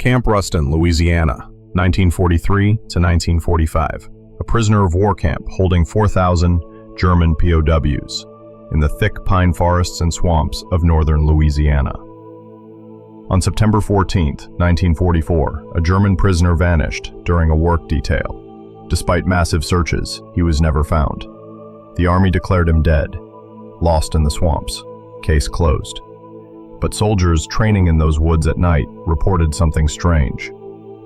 Camp Ruston, Louisiana, 1943 to 1945. A prisoner of war camp holding 4,000 German POWs in the thick pine forests and swamps of northern Louisiana. On September 14, 1944, a German prisoner vanished during a work detail. Despite massive searches, he was never found. The army declared him dead, lost in the swamps. Case closed. But soldiers training in those woods at night reported something strange.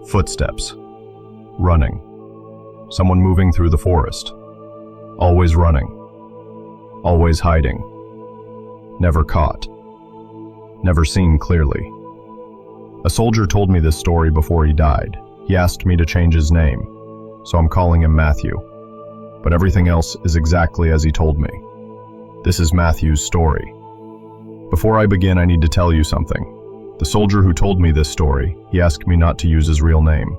Footsteps. Running. Someone moving through the forest. Always running. Always hiding. Never caught. Never seen clearly. A soldier told me this story before he died. He asked me to change his name, so I'm calling him Matthew. But everything else is exactly as he told me. This is Matthew's story. Before I begin, I need to tell you something. The soldier who told me this story, he asked me not to use his real name.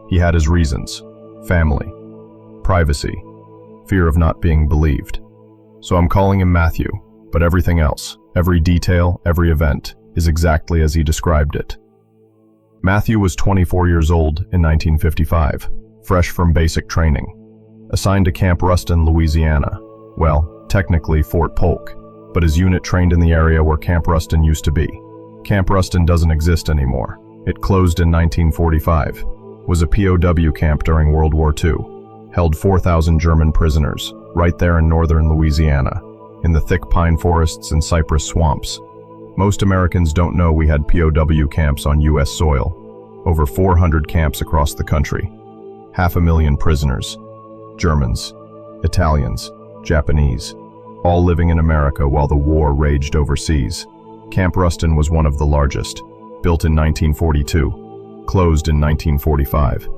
He had his reasons: family, privacy, fear of not being believed. So I'm calling him Matthew, but everything else, every detail, every event, is exactly as he described it. Matthew was 24 years old in 1955, fresh from basic training, assigned to Camp Ruston, Louisiana. Well, technically Fort Polk, but his unit trained in the area where Camp Ruston used to be. Camp Ruston doesn't exist anymore. It closed in 1945, was a POW camp during World War II, held 4,000 German prisoners, right there in northern Louisiana, in the thick pine forests and cypress swamps. Most Americans don't know we had POW camps on U.S. soil, over 400 camps across the country, 500,000 prisoners, Germans, Italians, Japanese, all living in America while the war raged overseas. Camp Ruston was one of the largest, built in 1942, closed in 1945.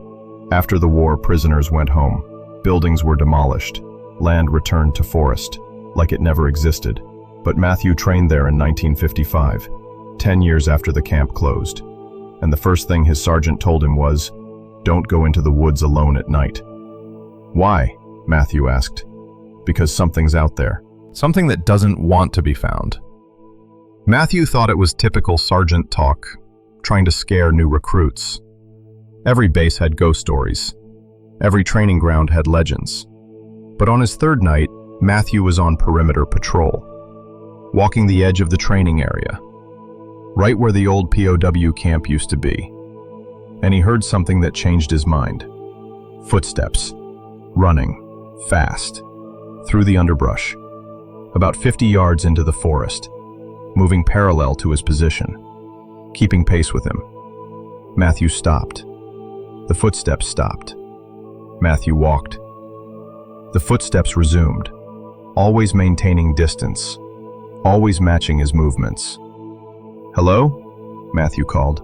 After the war, prisoners went home. Buildings were demolished, land returned to forest, like it never existed. But Matthew trained there in 1955, 10 years after the camp closed. And the first thing his sergeant told him was, "Don't go into the woods alone at night." "Why?" Matthew asked. "Because something's out there. Something that doesn't want to be found." Matthew thought it was typical sergeant talk, trying to scare new recruits. Every base had ghost stories. Every training ground had legends. But on his third night, Matthew was on perimeter patrol, walking the edge of the training area, right where the old POW camp used to be. And he heard something that changed his mind. Footsteps, running, fast, through the underbrush, about 50 yards into the forest, moving parallel to his position, keeping pace with him. Matthew stopped. The footsteps stopped. Matthew walked. The footsteps resumed, always maintaining distance, always matching his movements. "Hello?" Matthew called.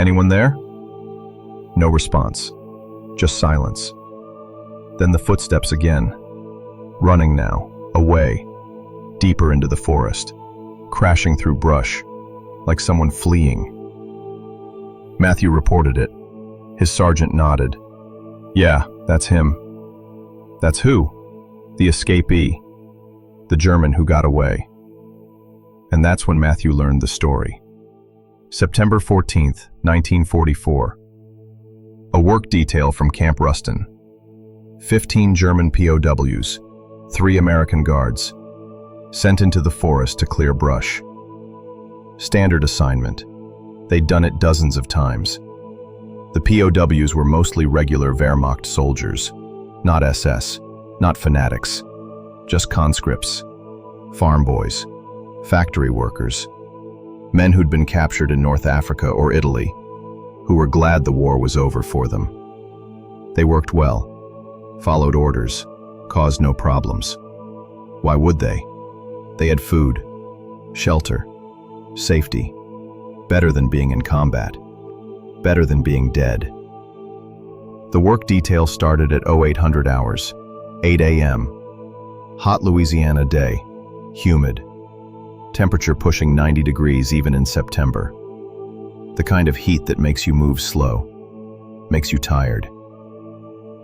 "Anyone there?" No response, just silence. Then the footsteps again, running now, away, deeper into the forest, crashing through brush, like someone fleeing. Matthew reported it. His sergeant nodded. "Yeah, that's him." "That's who?" "The escapee, the German who got away." And that's when Matthew learned the story. September 14th, 1944. A work detail from Camp Ruston. 15 German POWs, 3 American guards, sent into the forest to clear brush. Standard assignment. They'd done it dozens of times. The POWs were mostly regular Wehrmacht soldiers, not SS, not fanatics, just conscripts, farm boys, factory workers, men who'd been captured in North Africa or Italy, who were glad the war was over for them. They worked well, followed orders, caused no problems. Why would they? They had food, shelter, safety, better than being in combat, better than being dead. The work detail started at 0800 hours, 8 a.m. Hot Louisiana day, humid, temperature pushing 90 degrees even in September. The kind of heat that makes you move slow, makes you tired.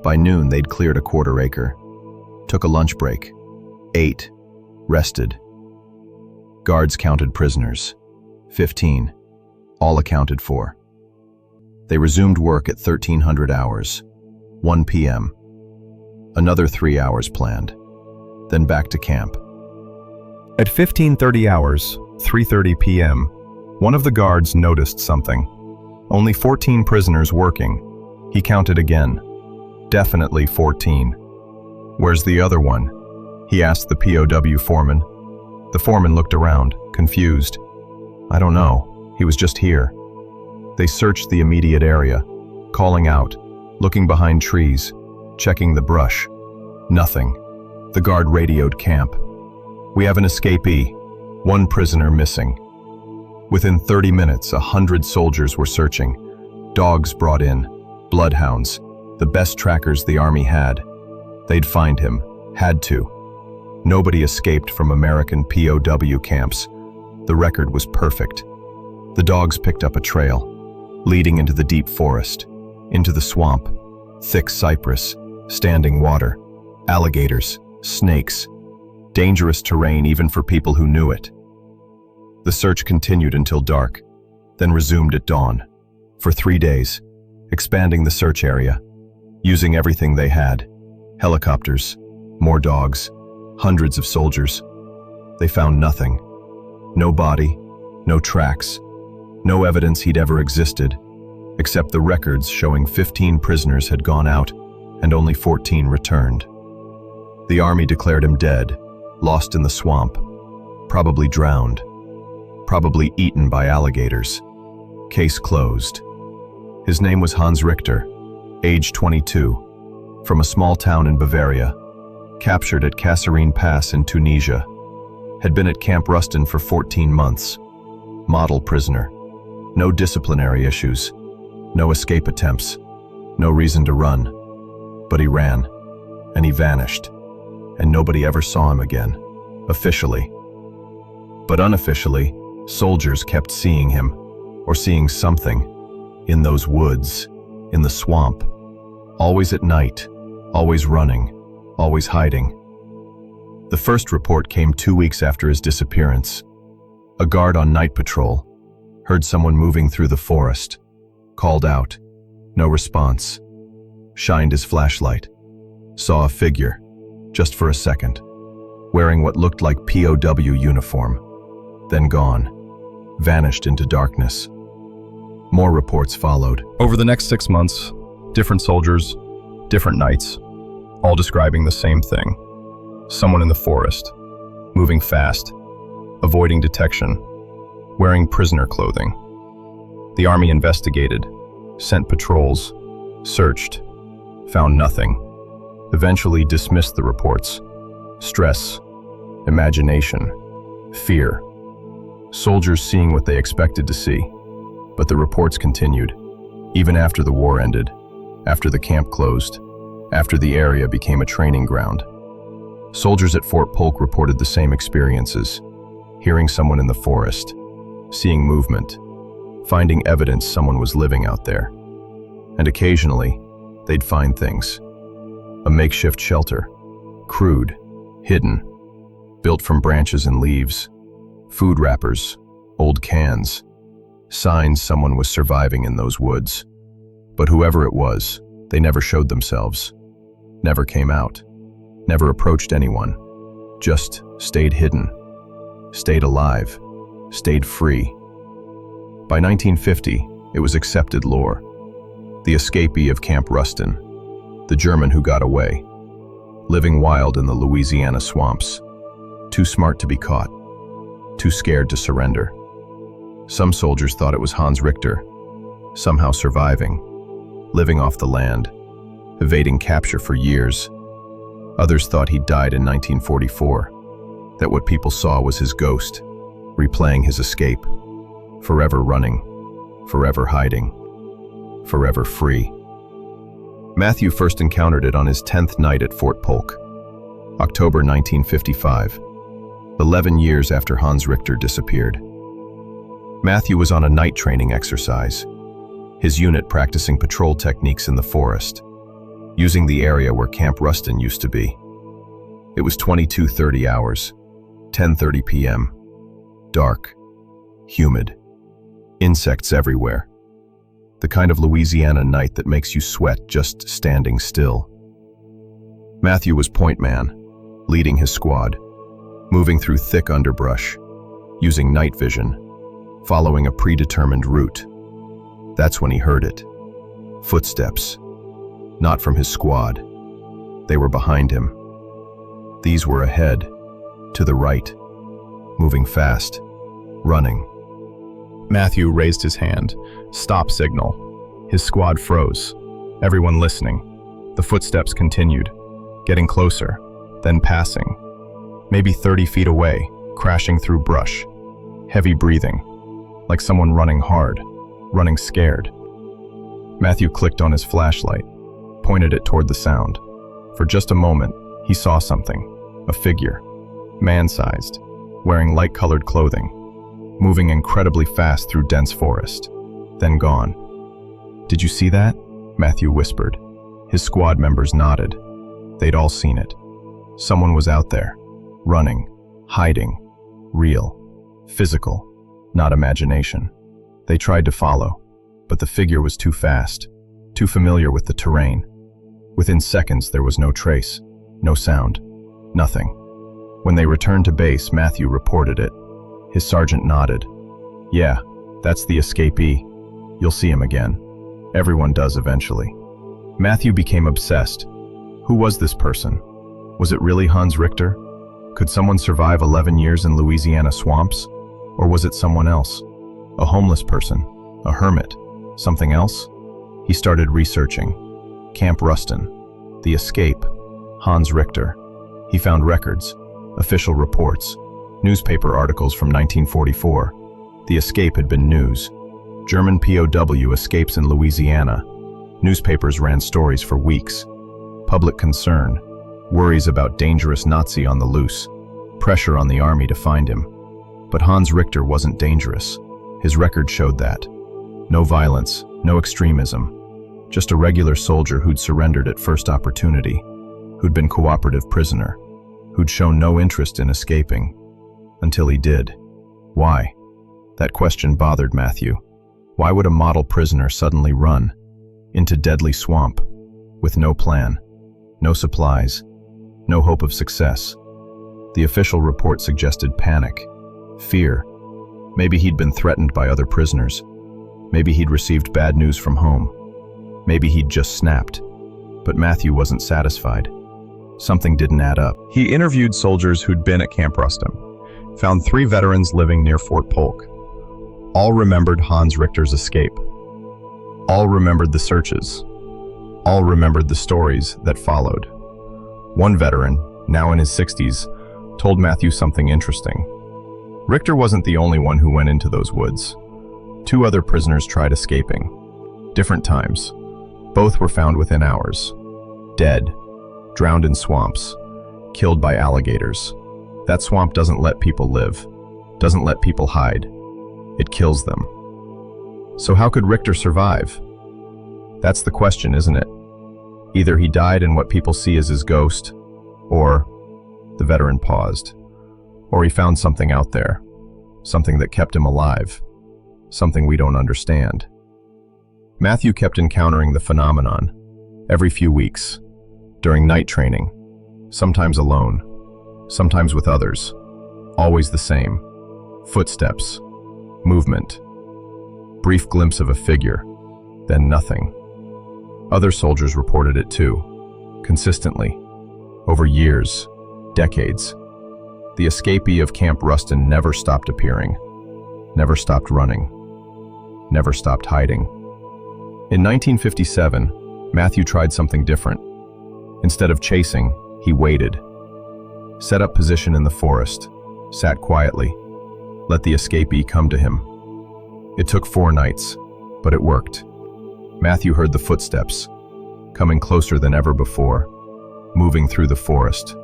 By noon, they'd cleared a quarter acre, took a lunch break, ate, rested. Guards counted prisoners, 15, all accounted for. They resumed work at 1300 hours, 1 p.m. Another 3 hours planned, then back to camp. At 1530 hours, 3:30 p.m., one of the guards noticed something. Only 14 prisoners working. He counted again. Definitely 14. Where's the other one? He asked the POW foreman. The foreman looked around, confused. I don't know. He was just here. They searched the immediate area, calling out, looking behind trees, checking the brush. Nothing. The guard radioed camp. We have an escapee. 1 prisoner missing. Within 30 minutes, 100 soldiers were searching. Dogs brought in, bloodhounds, the best trackers the army had. They'd find him, had to. Nobody escaped from American POW camps. The record was perfect. The dogs picked up a trail, leading into the deep forest, into the swamp, thick cypress, standing water, alligators, snakes, dangerous terrain even for people who knew it. The search continued until dark, then resumed at dawn, for 3 days, expanding the search area, using everything they had, helicopters, more dogs, hundreds of soldiers. They found nothing. No body, no tracks, no evidence he'd ever existed, except the records showing 15 prisoners had gone out and only 14 returned. The army declared him dead, lost in the swamp, probably drowned, probably eaten by alligators. Case closed. His name was Hans Richter, age 22, from a small town in Bavaria, captured at Kasserine Pass in Tunisia, had been at Camp Ruston for 14 months. Model prisoner. No disciplinary issues, no escape attempts, no reason to run. But he ran, and he vanished, and nobody ever saw him again, officially. But unofficially, soldiers kept seeing him, or seeing something, in those woods, in the swamp, always at night, always running, always hiding. The first report came 2 weeks after his disappearance. A guard on night patrol heard someone moving through the forest, called out, no response, shined his flashlight, saw a figure, just for a second, wearing what looked like POW uniform, then gone, vanished into darkness. More reports followed. Over the next 6 months, different soldiers, different nights, all describing the same thing. Someone in the forest, moving fast, avoiding detection, wearing prisoner clothing. The army investigated, sent patrols, searched, found nothing, eventually dismissed the reports. Stress, imagination, fear. Soldiers seeing what they expected to see, but the reports continued, even after the war ended, after the camp closed, after the area became a training ground. Soldiers at Fort Polk reported the same experiences, hearing someone in the forest, seeing movement, finding evidence someone was living out there. And occasionally, they'd find things. A makeshift shelter, crude, hidden, built from branches and leaves, food wrappers, old cans, signs someone was surviving in those woods. But whoever it was, they never showed themselves, never came out, never approached anyone, just stayed hidden, stayed alive, stayed free. By 1950, it was accepted lore. The escapee of Camp Ruston, the German who got away, living wild in the Louisiana swamps, too smart to be caught, too scared to surrender. Some soldiers thought it was Hans Richter, somehow surviving, living off the land, evading capture for years. Others thought he'd died in 1944, that what people saw was his ghost, replaying his escape, forever running, forever hiding, forever free. Matthew first encountered it on his 10th night at Fort Polk, October 1955, 11 years after Hans Richter disappeared. Matthew was on a night training exercise, his unit practicing patrol techniques in the forest, using the area where Camp Ruston used to be. It was 22:30 hours, 10:30 p.m., dark, humid, insects everywhere. The kind of Louisiana night that makes you sweat just standing still. Matthew was point man, leading his squad, moving through thick underbrush, using night vision, following a predetermined route. That's when he heard it. Footsteps. Not from his squad. They were behind him. These were ahead, to the right, moving fast, running. Matthew raised his hand. Stop signal. His squad froze. Everyone listening. The footsteps continued, getting closer, then passing. Maybe 30 feet away, crashing through brush. Heavy breathing, like someone running hard, running scared. Matthew clicked on his flashlight, pointed it toward the sound. For just a moment, he saw something, a figure, man-sized, wearing light-colored clothing, moving incredibly fast through dense forest, then gone. "Did you see that?" Matthew whispered. His squad members nodded. They'd all seen it. Someone was out there, running, hiding, real, physical, not imagination. They tried to follow, but the figure was too fast, too familiar with the terrain. Within seconds, there was no trace, no sound, nothing. When they returned to base, Matthew reported it. His sergeant nodded. "Yeah, that's the Escapee. You'll see him again. Everyone does eventually." Matthew became obsessed. Who was this person? Was it really Hans Richter? Could someone survive 11 years in Louisiana swamps? Or was it someone else? A homeless person? A hermit? Something else? He started researching. Camp Ruston, the escape, Hans Richter. He found records, official reports, newspaper articles from 1944. The escape had been news. German POW escapes in Louisiana. Newspapers ran stories for weeks. Public concern, worries about dangerous Nazi on the loose, pressure on the army to find him. But Hans Richter wasn't dangerous. His record showed that. No violence, no extremism. Just a regular soldier who'd surrendered at first opportunity, who'd been cooperative prisoner, who'd shown no interest in escaping. Until he did. Why? That question bothered Matthew. Why would a model prisoner suddenly run into deadly swamp with no plan, no supplies, no hope of success? The official report suggested panic, fear. Maybe he'd been threatened by other prisoners. Maybe he'd received bad news from home. Maybe he'd just snapped. But Matthew wasn't satisfied. Something didn't add up. He interviewed soldiers who'd been at Camp Ruston, found 3 veterans living near Fort Polk. All remembered Hans Richter's escape. All remembered the searches. All remembered the stories that followed. One veteran, now in his 60s, told Matthew something interesting. Richter wasn't the only one who went into those woods. 2 other prisoners tried escaping. Different times. Both were found within hours. Dead. Drowned in swamps. Killed by alligators. That swamp doesn't let people live. Doesn't let people hide. It kills them. So how could Richter survive? That's the question, isn't it? Either he died in what people see as his ghost, or, the veteran paused, or he found something out there, something that kept him alive, something we don't understand. Matthew kept encountering the phenomenon, every few weeks, during night training, sometimes alone, sometimes with others, always the same. Footsteps, movement, brief glimpse of a figure, then nothing. Other soldiers reported it too, consistently, over years, decades. The escapee of Camp Ruston never stopped appearing, never stopped running, never stopped hiding. In 1957, Matthew tried something different. Instead of chasing, he waited. Set up position in the forest, sat quietly, let the escapee come to him. It took 4 nights, but it worked. Matthew heard the footsteps, coming closer than ever before, moving through the forest,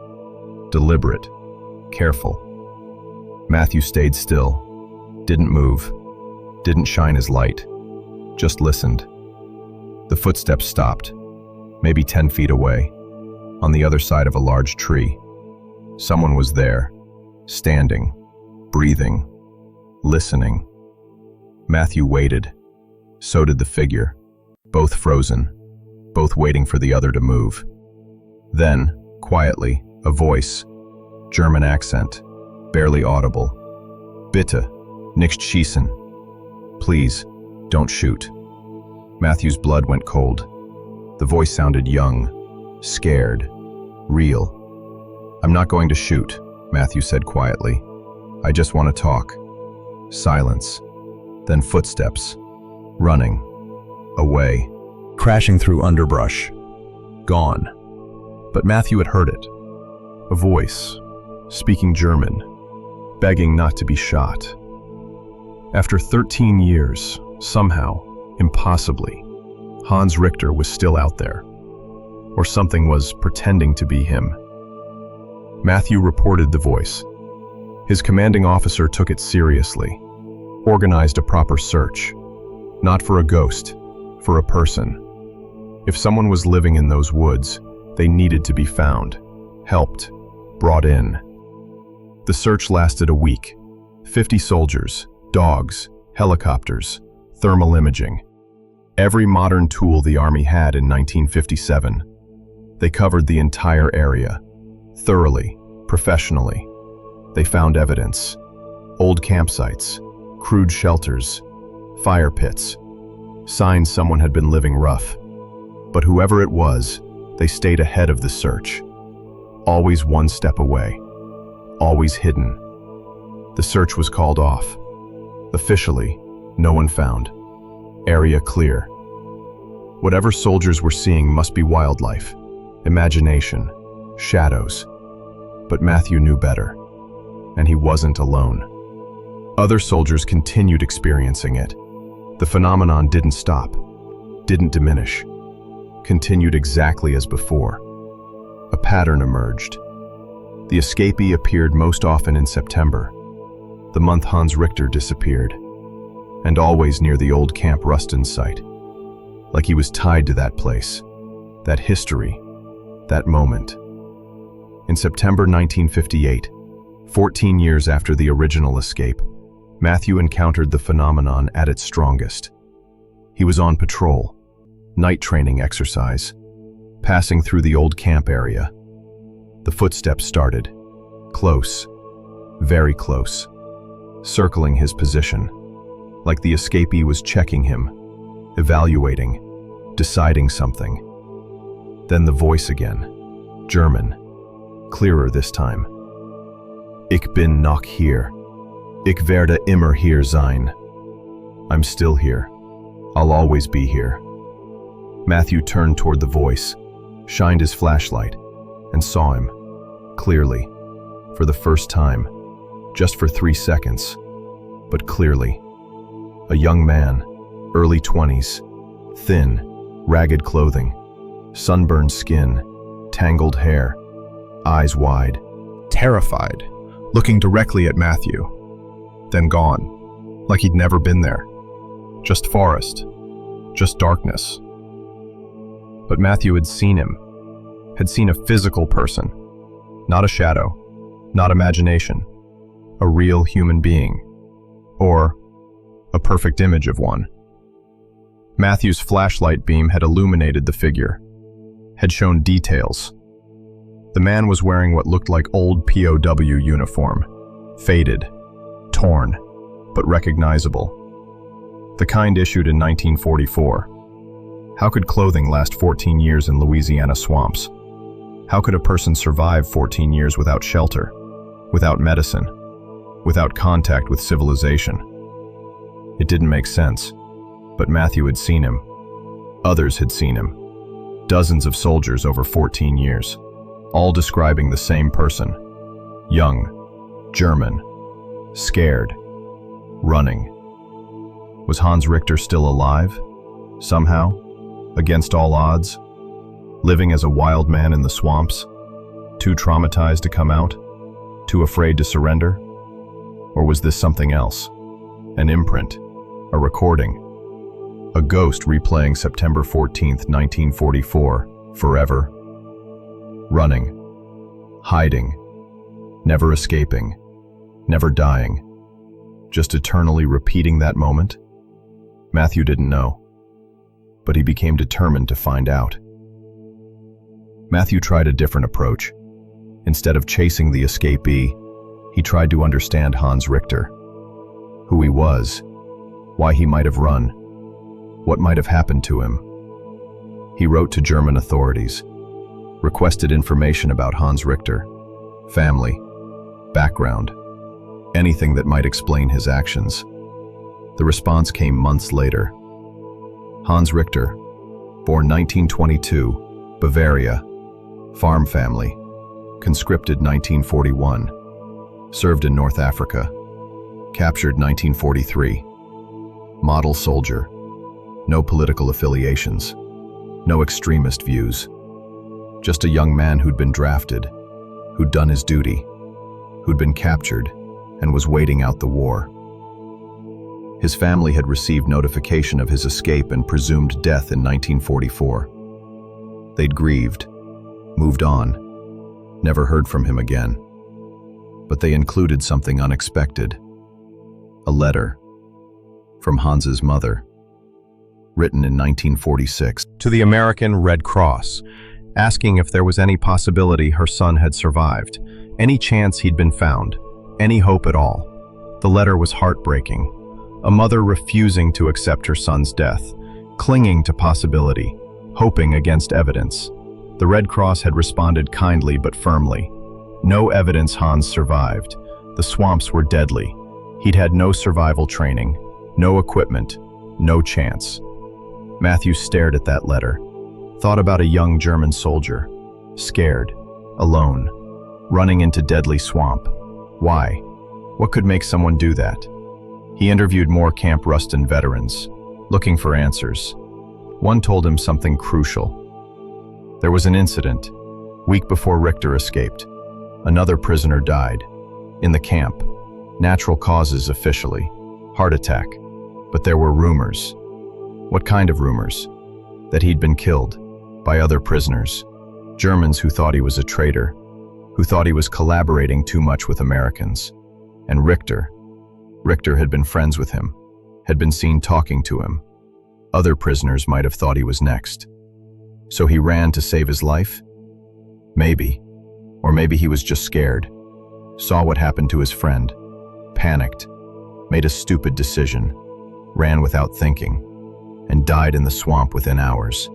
deliberate, careful. Matthew stayed still, didn't move, didn't shine his light, just listened. The footsteps stopped, maybe 10 feet away, on the other side of a large tree. Someone was there, standing, breathing, listening. Matthew waited, So did the figure, both frozen, both waiting for the other to move. Then, quietly, a voice, German accent, barely audible. Bitte, nicht schießen. Please, don't shoot. Matthew's blood went cold. The voice sounded young, scared, real. I'm not going to shoot, Matthew said quietly. I just want to talk. Silence. Then footsteps. Running. Away. Crashing through underbrush. Gone. But Matthew had heard it. A voice, speaking German, begging not to be shot. After 13 years, somehow, impossibly, Hans Richter was still out there. Or something was pretending to be him. Matthew reported the voice. His commanding officer took it seriously, organized a proper search. Not for a ghost, for a person. If someone was living in those woods, they needed to be found, helped, brought in. The search lasted a week. 50 soldiers, dogs, helicopters, thermal imaging. Every modern tool the Army had in 1957. They covered the entire area, thoroughly, professionally. They found evidence. Old campsites, crude shelters, fire pits, signs someone had been living rough. But whoever it was, they stayed ahead of the search. Always one step away. Always hidden. The search was called off. Officially, no one found. Area clear. Whatever soldiers were seeing must be wildlife, imagination, shadows. But Matthew knew better, and he wasn't alone. Other soldiers continued experiencing it. The phenomenon didn't stop, didn't diminish, continued exactly as before. A pattern emerged. The escapee appeared most often in September, the month Hans Richter disappeared, and always near the old Camp Ruston site, like he was tied to that place, that history, that moment. In September 1958, 14 years after the original escape, Matthew encountered the phenomenon at its strongest. He was on patrol, night training exercise, passing through the old camp area. The footsteps started, close, very close, circling his position, like the escapee was checking him, evaluating, deciding something. Then the voice again, German, clearer this time. Ich bin noch hier. Ich werde immer hier sein. I'm still here. I'll always be here. Matthew turned toward the voice, shined his flashlight, and saw him, clearly, for the first time, just for 3 seconds, but clearly. A young man, early 20s, thin, ragged clothing, sunburned skin, tangled hair, eyes wide, terrified, looking directly at Matthew, then gone, like he'd never been there. Just forest, just darkness. But Matthew had seen him, had seen a physical person, not a shadow, not imagination, a real human being, or a perfect image of one. Matthew's flashlight beam had illuminated the figure, had shown details. The man was wearing what looked like old POW uniform, faded, torn, but recognizable. The kind issued in 1944. How could clothing last 14 years in Louisiana swamps? How could a person survive 14 years without shelter, without medicine, without contact with civilization? It didn't make sense, but Matthew had seen him. Others had seen him. Dozens of soldiers over 14 years, all describing the same person. Young, German, scared, running. Was Hans Richter still alive? Somehow, against all odds? Living as a wild man in the swamps? Too traumatized to come out? Too afraid to surrender? Or was this something else? An imprint? A recording? A ghost replaying September 14th, 1944, forever? Running, hiding, never escaping, never dying, just eternally repeating that moment? Matthew didn't know, but he became determined to find out. Matthew tried a different approach. Instead of chasing the escapee, he tried to understand Hans Richter, who he was, why he might have run, what might have happened to him. He wrote to German authorities, requested information about Hans Richter, family, background, anything that might explain his actions. The response came months later. Hans Richter, born 1922, Bavaria, farm family, conscripted 1941, served in North Africa, captured 1943, model soldier, no political affiliations, no extremist views, just a young man who'd been drafted, who'd done his duty, who'd been captured, and was waiting out the war. His family had received notification of his escape and presumed death in 1944. They'd grieved, moved on, never heard from him again. But they included something unexpected. A letter from Hans's mother, written in 1946, to the American Red Cross, asking if there was any possibility her son had survived, any chance he'd been found, any hope at all. The letter was heartbreaking. A mother refusing to accept her son's death, clinging to possibility, hoping against evidence. The Red Cross had responded kindly but firmly. No evidence Hans survived. The swamps were deadly. He'd had no survival training, no equipment, no chance. Matthew stared at that letter, thought about a young German soldier, scared, alone, running into deadly swamp. Why? What could make someone do that? He interviewed more Camp Ruston veterans, looking for answers. One told him something crucial. There was an incident, week before Richter escaped. Another prisoner died, in the camp. Natural causes officially, heart attack. But there were rumors. What kind of rumors? That he'd been killed, by other prisoners. Germans who thought he was a traitor, who thought he was collaborating too much with Americans. And Richter had been friends with him, had been seen talking to him. Other prisoners might have thought he was next. So he ran to save his life? Maybe. Or maybe he was just scared, saw what happened to his friend, panicked, made a stupid decision, ran without thinking, and died in the swamp within hours.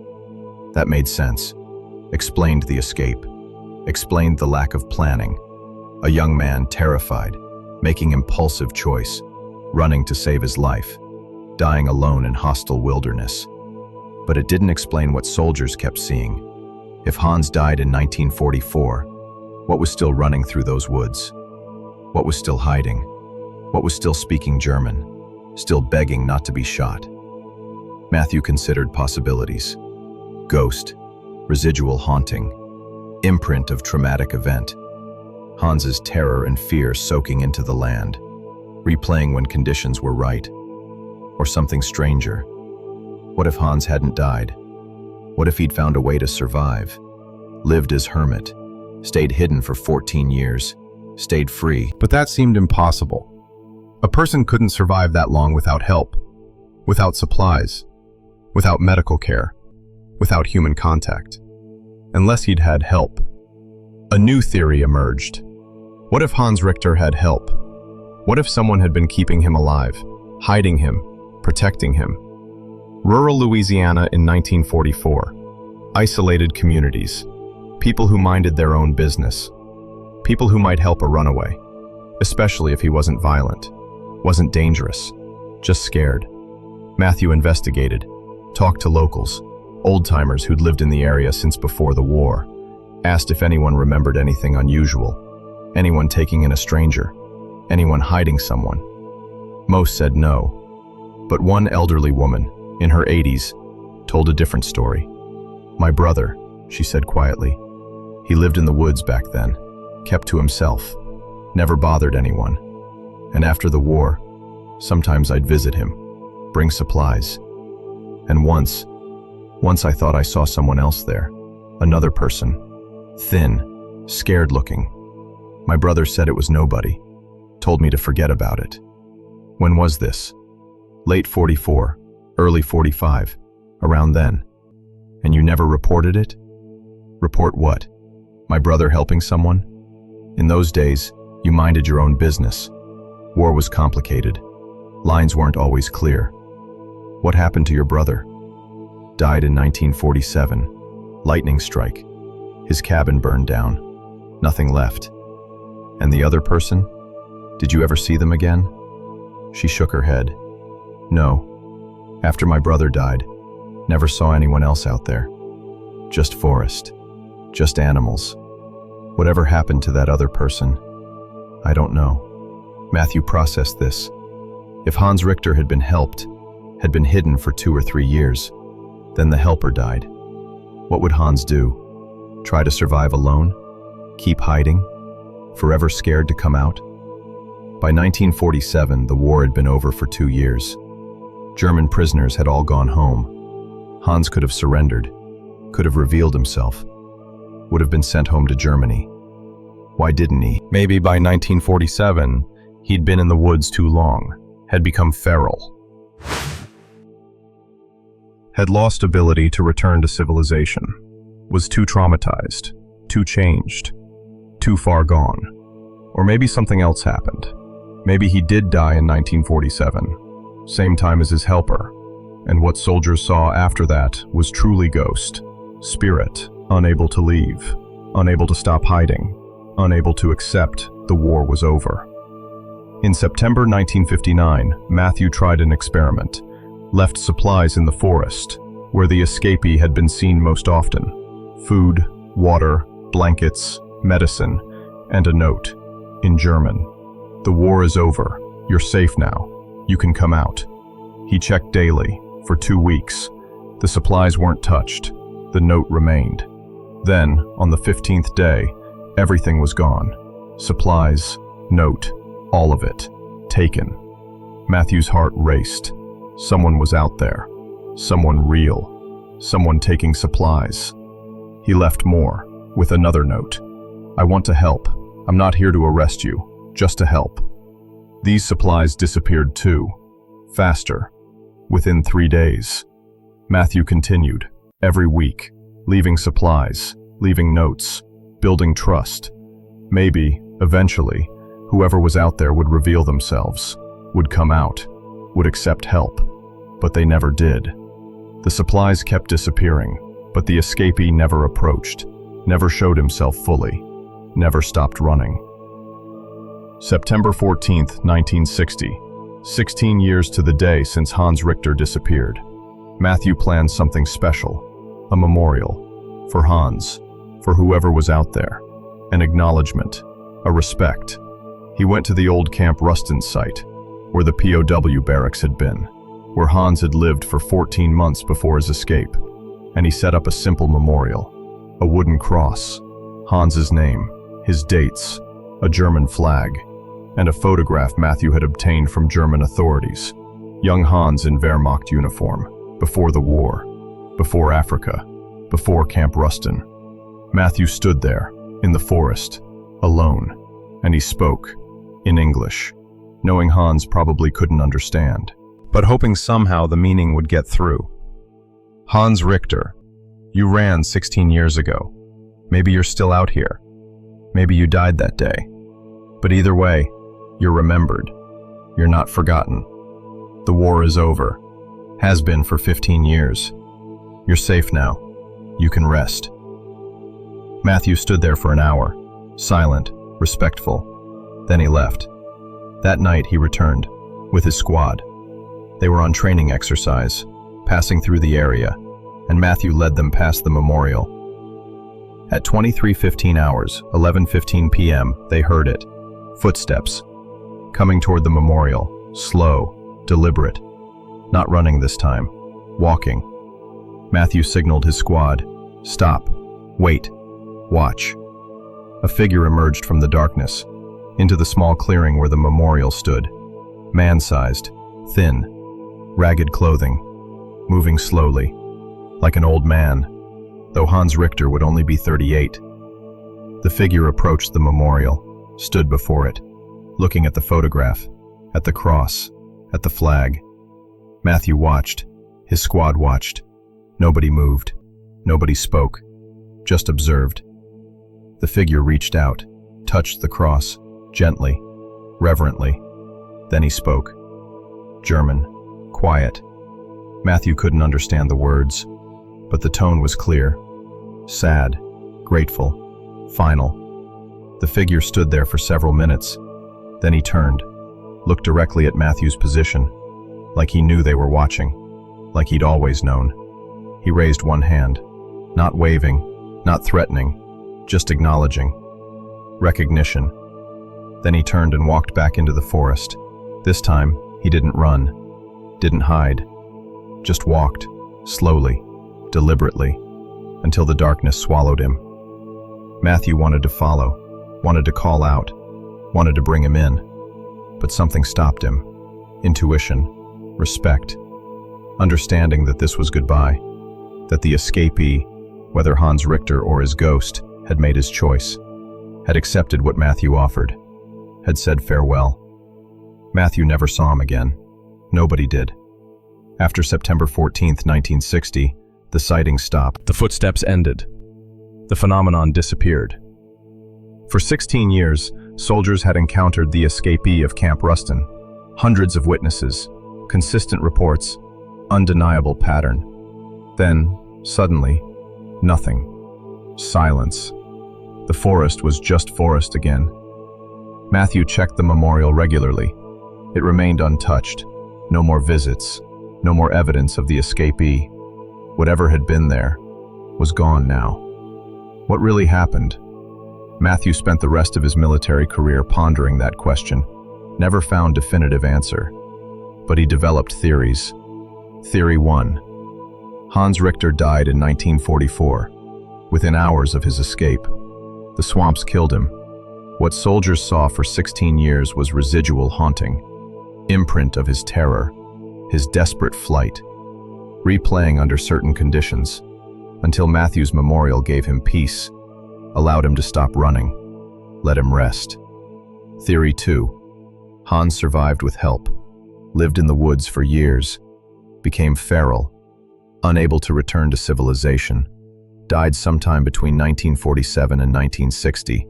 That made sense. Explained the escape. Explained the lack of planning. A young man terrified, making impulsive choice, running to save his life, dying alone in hostile wilderness. But it didn't explain what soldiers kept seeing. If Hans died in 1944, what was still running through those woods? What was still hiding? What was still speaking German? Still begging not to be shot? Matthew considered possibilities. Ghost, residual haunting, imprint of traumatic event. Hans's terror and fear soaking into the land, replaying when conditions were right. Or something stranger. What if Hans hadn't died? What if he'd found a way to survive? Lived as hermit, stayed hidden for 14 years, stayed free. But that seemed impossible. A person couldn't survive that long without help, without supplies, without medical care, without human contact. Unless he'd had help. A new theory emerged. What if Hans Richter had help? What if someone had been keeping him alive, hiding him, protecting him? Rural Louisiana in 1944. Isolated communities. People who minded their own business. People who might help a runaway, especially if he wasn't violent, wasn't dangerous, just scared. Matthew investigated, talked to locals, old-timers who'd lived in the area since before the war, asked if anyone remembered anything unusual, anyone taking in a stranger, anyone hiding someone. Most said no, but one elderly woman, in her 80s, told a different story. My brother, she said quietly. He lived in the woods back then, kept to himself, never bothered anyone. And after the war, sometimes I'd visit him, bring supplies. And once I thought I saw someone else there, another person, thin, scared looking. My brother said it was nobody, told me to forget about it. When was this? Late 44, Early 45, around then. And you never reported it? Report what? My brother helping someone? In those days, you minded your own business. War was complicated. Lines weren't always clear. What happened to your brother? Died in 1947. Lightning strike. His cabin burned down. Nothing left. And the other person? Did you ever see them again? She shook her head. No. After my brother died, never saw anyone else out there. Just forest. Just animals. Whatever happened to that other person? I don't know. Matthew processed this. If Hans Richter had been helped, had been hidden for 2 or 3 years, then the helper died. What would Hans do? Try to survive alone? Keep hiding? Forever scared to come out? By 1947, the war had been over for 2 years. German prisoners had all gone home. Hans could have surrendered, could have revealed himself, would have been sent home to Germany. Why didn't he? Maybe by 1947, he'd been in the woods too long, had become feral, had lost ability to return to civilization, was too traumatized, too changed, too far gone. Or maybe something else happened. Maybe he did die in 1947, same time as his helper, and what soldiers saw after that was truly ghost, spirit, unable to leave, unable to stop hiding, unable to accept the war was over. In September 1959, Matthew tried an experiment, left supplies in the forest, where the escapee had been seen most often: food, water, blankets, medicine, and a note, in German. The war is over. You're safe now. You can come out. He checked daily, for 2 weeks. The supplies weren't touched. The note remained. Then, on the 15th day, everything was gone. Supplies, note, all of it, taken. Matthew's heart raced. Someone was out there. Someone real. Someone taking supplies. He left more, with another note. I want to help. I'm not here to arrest you, just to help. These supplies disappeared too. Faster. Within 3 days. Matthew continued, every week, leaving supplies, leaving notes, building trust. Maybe, eventually, whoever was out there would reveal themselves, would come out, would accept help. But they never did. The supplies kept disappearing, but the escapee never approached, never showed himself fully, never stopped running. September 14th, 1960, 16 years to the day since Hans Richter disappeared. Matthew planned something special, a memorial, for Hans, for whoever was out there, an acknowledgement, a respect. He went to the old Camp Ruston site, where the POW barracks had been, where Hans had lived for 14 months before his escape, and he set up a simple memorial, a wooden cross, Hans's name, his dates, a German flag, and a photograph Matthew had obtained from German authorities, young Hans in Wehrmacht uniform, before the war, before Africa, before Camp Ruston. Matthew stood there, in the forest, alone, and he spoke, in English, knowing Hans probably couldn't understand, but hoping somehow the meaning would get through. Hans Richter, you ran 16 years ago. Maybe you're still out here. Maybe you died that day. But either way, you're remembered. You're not forgotten. The war is over. Has been for 15 years. You're safe now. You can rest. Matthew stood there for an hour, silent, respectful. Then he left. That night he returned, with his squad. They were on training exercise, passing through the area, and Matthew led them past the memorial. At 23:15 hours, 11:15 p.m., they heard it. Footsteps. Coming toward the memorial, slow, deliberate. Not running this time, walking. Matthew signaled his squad. Stop. Wait. Watch. A figure emerged from the darkness, into the small clearing where the memorial stood. Man-sized, thin, ragged clothing, moving slowly, like an old man, though Hans Richter would only be 38. The figure approached the memorial, stood before it, looking at the photograph, at the cross, at the flag. Matthew watched, His squad watched. Nobody moved. Nobody spoke. Just observed. The figure reached out, touched the cross, gently, reverently. Then he spoke. German, quiet. Matthew couldn't understand the words, but the tone was clear. Sad, grateful, final. The figure stood there for several minutes. Then he turned, looked directly at Matthew's position, like he knew they were watching, like he'd always known. He raised one hand, not waving, not threatening, just acknowledging. Recognition. Then he turned and walked back into the forest. This time, he didn't run, didn't hide, just walked, slowly, deliberately, until the darkness swallowed him. Matthew wanted to follow, wanted to call out, wanted to bring him in, but something stopped him. Intuition, respect, understanding that this was goodbye, that the escapee, whether Hans Richter or his ghost, had made his choice, had accepted what Matthew offered, had said farewell. Matthew never saw him again. Nobody did. After September 14, 1960, the sightings stopped. The footsteps ended. The phenomenon disappeared. For 16 years, soldiers had encountered the escapee of Camp Ruston. Hundreds of witnesses, consistent reports, undeniable pattern. Then, suddenly, nothing. Silence. The forest was just forest again. Matthew checked the memorial regularly. It remained untouched. No more visits. No more evidence of the escapee. Whatever had been there was gone now. What really happened? Matthew spent the rest of his military career pondering that question, never found definitive answer. But he developed theories. Theory 1. Hans Richter died in 1944, within hours of his escape. The swamps killed him. What soldiers saw for 16 years was residual haunting, imprint of his terror, his desperate flight, replaying under certain conditions, until Matthew's memorial gave him peace, allowed him to stop running, let him rest. Theory 2. Hans survived with help, lived in the woods for years, became feral, unable to return to civilization, died sometime between 1947 and 1960.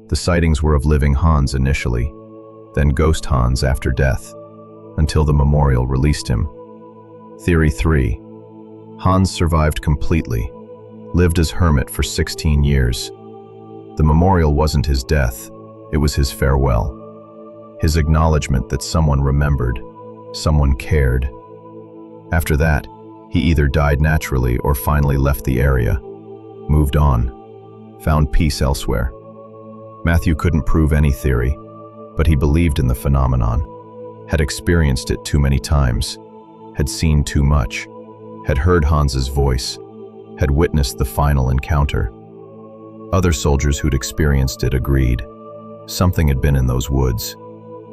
The sightings were of living Hans initially, then ghost Hans after death, until the memorial released him. Theory 3. Hans survived completely, lived as hermit for 16 years. The memorial wasn't his death, it was his farewell. His acknowledgement that someone remembered, someone cared. After that, he either died naturally or finally left the area, moved on, found peace elsewhere. Matthew couldn't prove any theory, but he believed in the phenomenon, had experienced it too many times, had seen too much, had heard Hans's voice, had witnessed the final encounter. Other soldiers who'd experienced it agreed. Something had been in those woods,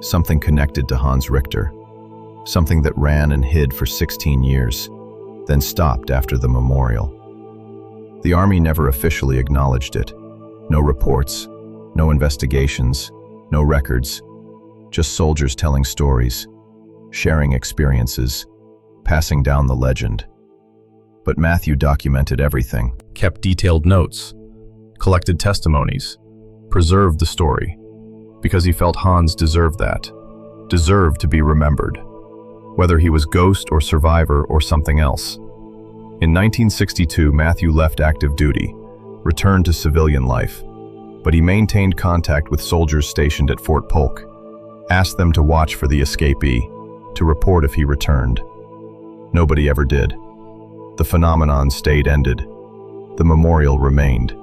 something connected to Hans Richter, something that ran and hid for 16 years, then stopped after the memorial. The Army never officially acknowledged it. No reports, no investigations, no records, just soldiers telling stories, sharing experiences, passing down the legend. But Matthew documented everything, kept detailed notes, collected testimonies, preserved the story, because he felt Hans deserved that, deserved to be remembered, whether he was ghost or survivor or something else. In 1962, Matthew left active duty, returned to civilian life, but he maintained contact with soldiers stationed at Fort Polk, asked them to watch for the escapee, to report if he returned. Nobody ever did. The phenomenon stayed ended. The memorial remained,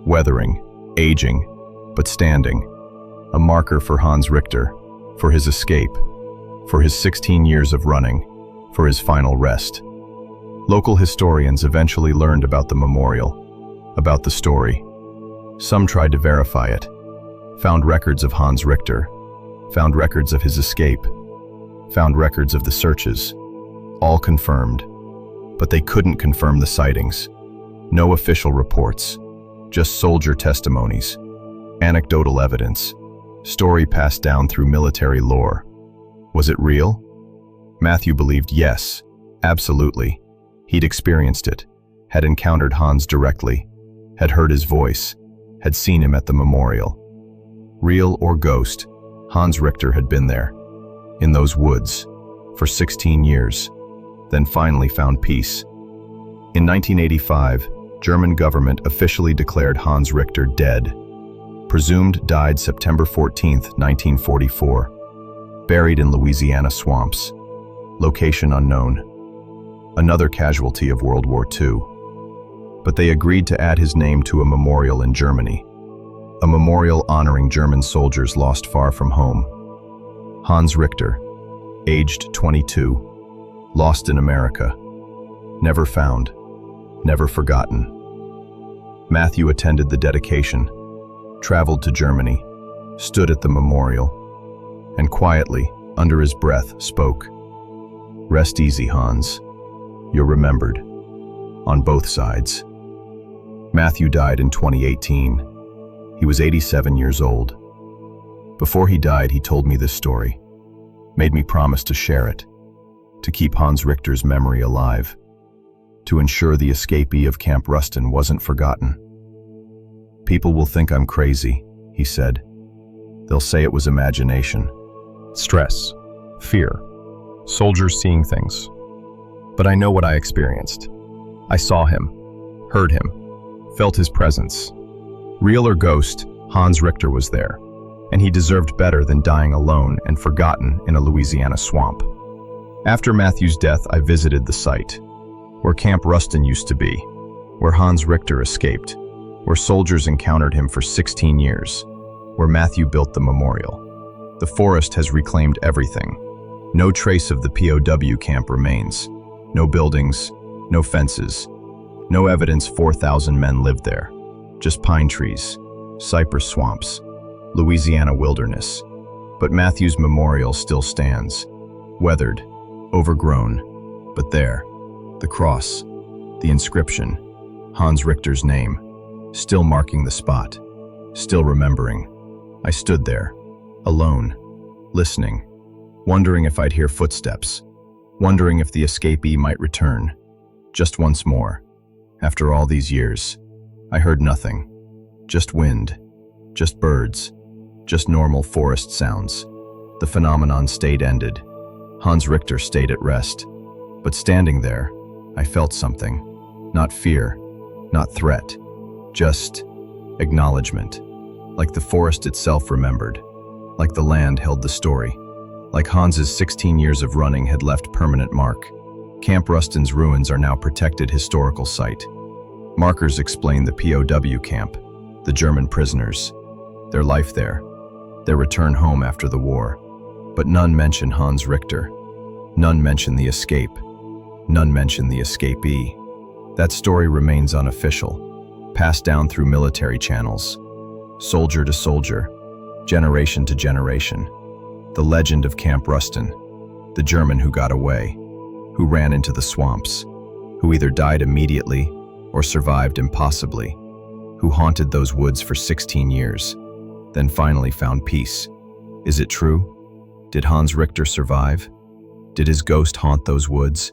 weathering, aging, but standing, a marker for Hans Richter, for his escape, for his 16 years of running, for his final rest. Local historians eventually learned about the memorial, about the story. Some tried to verify it, found records of Hans Richter, found records of his escape, found records of the searches, all confirmed, but they couldn't confirm the sightings. No official reports, just soldier testimonies, anecdotal evidence, story passed down through military lore. Was it real? Matthew believed yes, Absolutely. He'd experienced it, had encountered Hans directly, had heard his voice, had seen him at the memorial. Real or ghost, Hans Richter had been there, in those woods, for 16 years, then finally found peace. In 1985, German government officially declared Hans Richter dead. Presumed died September 14, 1944. Buried in Louisiana swamps. Location unknown. Another casualty of World War II. But they agreed to add his name to a memorial in Germany. A memorial honoring German soldiers lost far from home. Hans Richter, aged 22, lost in America. Never found, never forgotten. Matthew attended the dedication, traveled to Germany, stood at the memorial, and quietly, under his breath, spoke. Rest easy, Hans. You're remembered. On both sides. Matthew died in 2018. He was 87 years old. Before he died, he told me this story, made me promise to share it, to keep Hans Richter's memory alive, to ensure the escapee of Camp Ruston wasn't forgotten. People will think I'm crazy, he said. They'll say it was imagination. Stress, fear, soldiers seeing things. But I know what I experienced. I saw him, heard him, felt his presence. Real or ghost, Hans Richter was there, and he deserved better than dying alone and forgotten in a Louisiana swamp. After Matthew's death, I visited the site, where Camp Ruston used to be, where Hans Richter escaped, where soldiers encountered him for 16 years, where Matthew built the memorial. The forest has reclaimed everything. No trace of the POW camp remains. No buildings, no fences, no evidence 4,000 men lived there. Just pine trees, cypress swamps, Louisiana wilderness. But Matthew's memorial still stands, weathered, overgrown, but there, the cross, the inscription, Hans Richter's name, still marking the spot, still remembering. I stood there, alone, listening, wondering if I'd hear footsteps, wondering if the escapee might return, just once more. After all these years, I heard nothing, just wind, just birds, just normal forest sounds. The phenomenon stayed ended. Hans Richter stayed at rest. But standing there, I felt something. Not fear, not threat, just acknowledgement. Like the forest itself remembered, like the land held the story, like Hans's 16 years of running had left permanent mark. Camp Ruston's ruins are now protected historical site. Markers explain the POW camp, the German prisoners, their life there, their return home after the war. But none mention Hans Richter. None mention the escape. None mention the escapee. That story remains unofficial, passed down through military channels, soldier to soldier, generation to generation. The legend of Camp Ruston, the German who got away, who ran into the swamps, who either died immediately or survived impossibly, who haunted those woods for 16 years, then finally found peace. Is it true? Did Hans Richter survive? Did his ghost haunt those woods?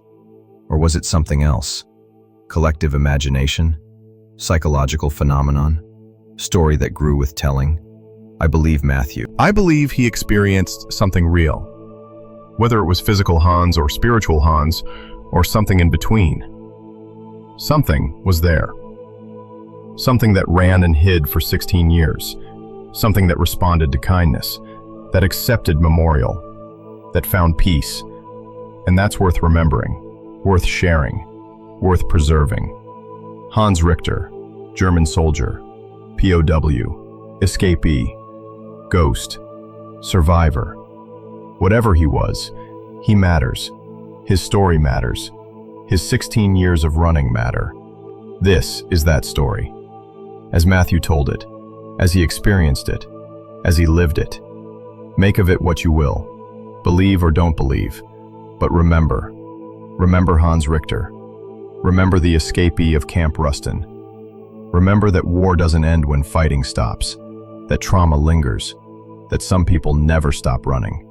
Or was it something else? Collective imagination? Psychological phenomenon? Story that grew with telling? I believe Matthew. I believe he experienced something real. Whether it was physical Hans or spiritual Hans, or something in between. Something was there. Something that ran and hid for 16 years. Something that responded to kindness, that accepted memorial, that found peace. And that's worth remembering, worth sharing, worth preserving. Hans Richter, German soldier, POW, escapee, ghost, survivor. Whatever he was, he matters. His story matters. His 16 years of running matter. This is that story. As Matthew told it, as he experienced it, as he lived it. Make of it what you will. Believe or don't believe. But remember. Remember Hans Richter. Remember the escapee of Camp Ruston. Remember that war doesn't end when fighting stops. That trauma lingers. That some people never stop running.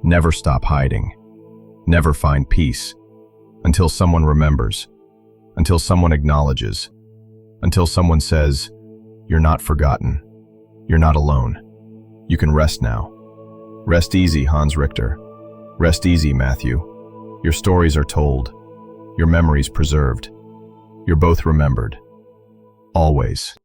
Never stop hiding. Never find peace. until someone remembers, until someone acknowledges, until someone says, "You're not forgotten. You're not alone. You can rest now." Rest easy, Hans Richter. Rest easy, Matthew. Your stories are told. Your memories preserved. You're both remembered. Always.